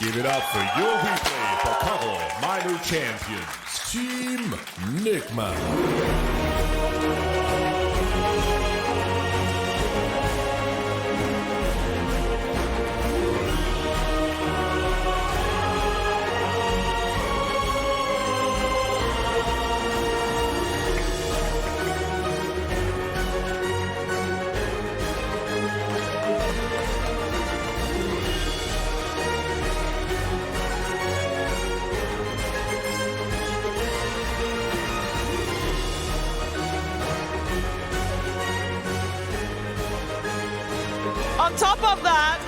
Give it up for your WePlay Bukovel Minor champions, Team Nigma. On top of that,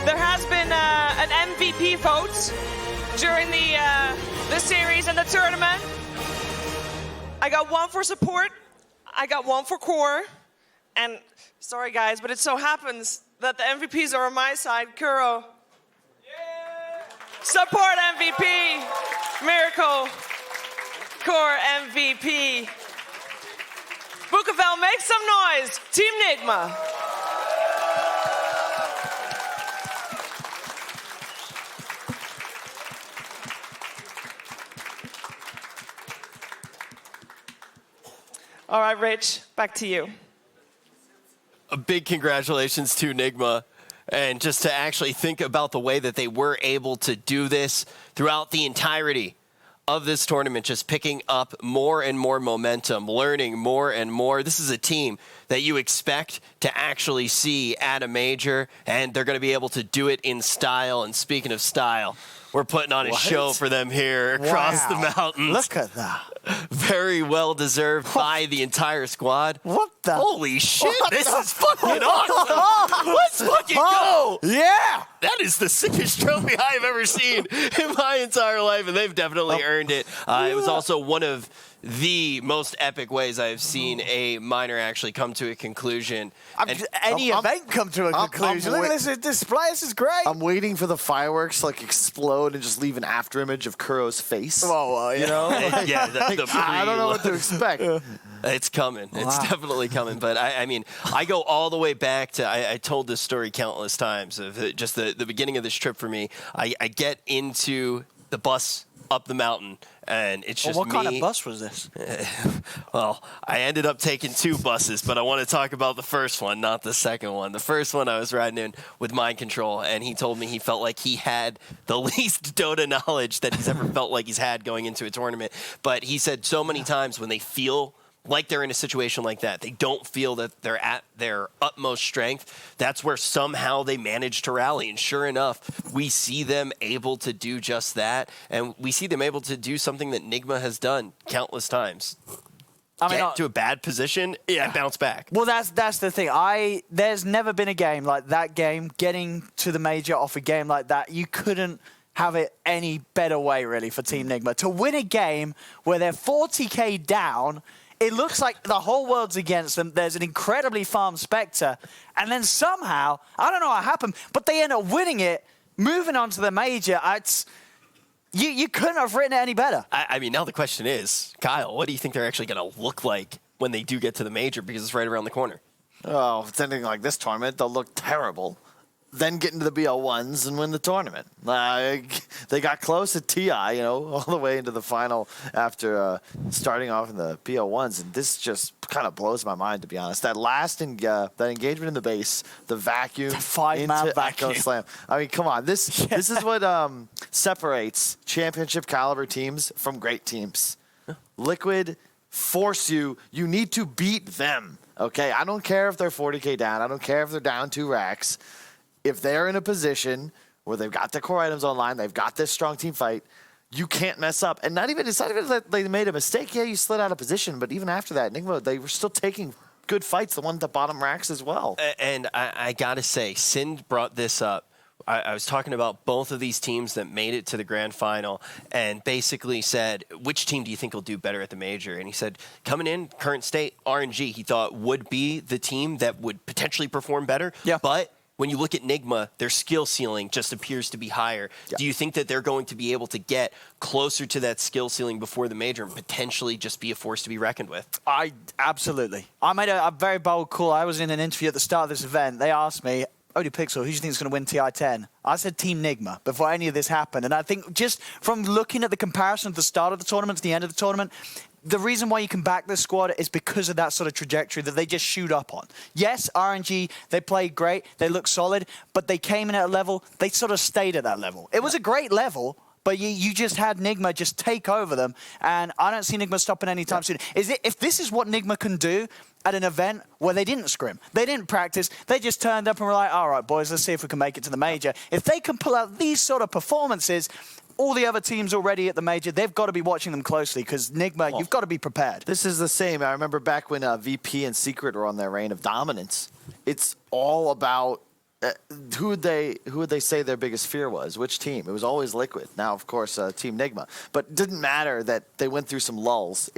there has been an MVP vote during the series and the tournament. I got one for support, I got one for core, and sorry guys, but it so happens that the MVPs are on my side. Kuro, support MVP, Miracle, core MVP. Bukovel, make some noise. Team Nigma. All right, Rich, back to you. A big congratulations to Nigma. And just to actually think about the way that they were able to do this throughout the entirety of this tournament, just picking up more and more momentum, learning more and more. This is a team that you expect to actually see at a major, and they're going to be able to do it in style. And speaking of style, we're putting on a show for them here across the mountains. Look at that. Very well deserved by the entire squad. What the? Holy shit, this is fucking awesome. Let's fucking go. Yeah. That is the sickest trophy I've ever seen in my entire life, and they've definitely earned it. It was also one of the most epic ways I've seen a minor actually come to a conclusion. Any event come to a conclusion. Look at this display. This is great. I'm waiting for the fireworks to like explode and just leave an after image of Kuro's face. Whoa, you know? I don't know what to expect. It's coming. Wow. It's definitely coming. But I mean, I go all the way back to, I told this story countless times of just the beginning of this trip for me. I get into the bus up the mountain, and it's just what kind of bus was this? Well, I ended up taking two buses, but I want to talk about the first one, not the second one. The first one I was riding in with Mind Control, and he told me he felt like he had the least Dota knowledge that he's ever felt like he's had going into a tournament. But he said so many times when they feel like they're in a situation like that, they don't feel that they're at their utmost strength. That's where somehow they manage to rally. And sure enough, we see them able to do just that. And we see them able to do something that Nigma has done countless times. Get to a bad position and bounce back. Well, that's the thing. There's never been a game like that game, getting to the major off a game like that. You couldn't have it any better way, really, for Team Nigma. To win a game where they're 40k down, it looks like the whole world's against them. There's an incredibly farmed Spectre. And then somehow, I don't know how it happened, but they end up winning it, moving on to the major. You couldn't have written it any better. I mean, now the question is, Kyle, what do you think they're actually going to look like when they do get to the major, because it's right around the corner? Oh, if it's anything like this tournament, they'll look terrible. Then get into the BL1s and win the tournament. They got close at TI, all the way into the final after starting off in the BL1s, and this just kind of blows my mind, to be honest. That last that engagement in the base, the vacuum, the 5-man vacuum Echo Slam. I mean, come on, this is what separates championship caliber teams from great teams. Liquid force you need to beat them. Okay, I don't care if they're 40k down. I don't care if they're down 2 racks. If they're in a position where they've got the core items online, they've got this strong team fight, you can't mess up. And it's not even that they made a mistake. Yeah, you slid out of position, but even after that, Nigma, they were still taking good fights, the one at the bottom racks as well. And I got to say, Sind brought this up. I was talking about both of these teams that made it to the grand final and basically said, which team do you think will do better at the major? And he said, coming in, current state, RNG, he thought would be the team that would potentially perform better. Yeah. But when you look at Nigma, their skill ceiling just appears to be higher. Yeah. Do you think that they're going to be able to get closer to that skill ceiling before the major and potentially just be a force to be reckoned with? Absolutely. I made a very bold call. I was in an interview at the start of this event. They asked me, Pixel, who do you think is going to win TI-10? I said Team Nigma before any of this happened. And I think just from looking at the comparison at the start of the tournament to the end of the tournament, the reason why you can back this squad is because of that sort of trajectory that they just shoot up on. Yes, RNG, they played great, they looked solid, but they came in at a level, they sort of stayed at that level. It was a great level, but you just had Nigma just take over them, and I don't see Nigma stopping anytime soon. If this is what Nigma can do at an event where they didn't scrim, they didn't practice, they just turned up and were like, all right, boys, let's see if we can make it to the major. If they can pull out these sort of performances, all the other teams already at the major, they've got to be watching them closely because Nigma, you've got to be prepared. This is the same. I remember back when VP and Secret were on their reign of dominance. It's all about who would they say their biggest fear was? Which team? It was always Liquid. Now, of course, Team Nigma. But it didn't matter that they went through some lulls.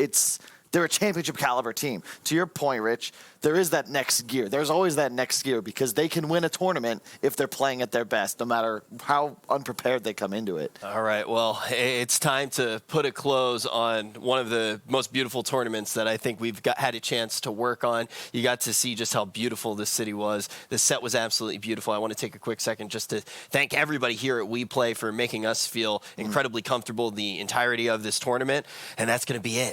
They're a championship caliber team. To your point, Rich, there is that next gear. There's always that next gear because they can win a tournament if they're playing at their best, no matter how unprepared they come into it. All right, well, it's time to put a close on one of the most beautiful tournaments that I think we've had a chance to work on. You got to see just how beautiful this city was. The set was absolutely beautiful. I want to take a quick second just to thank everybody here at WePlay for making us feel incredibly comfortable the entirety of this tournament. And that's going to be it.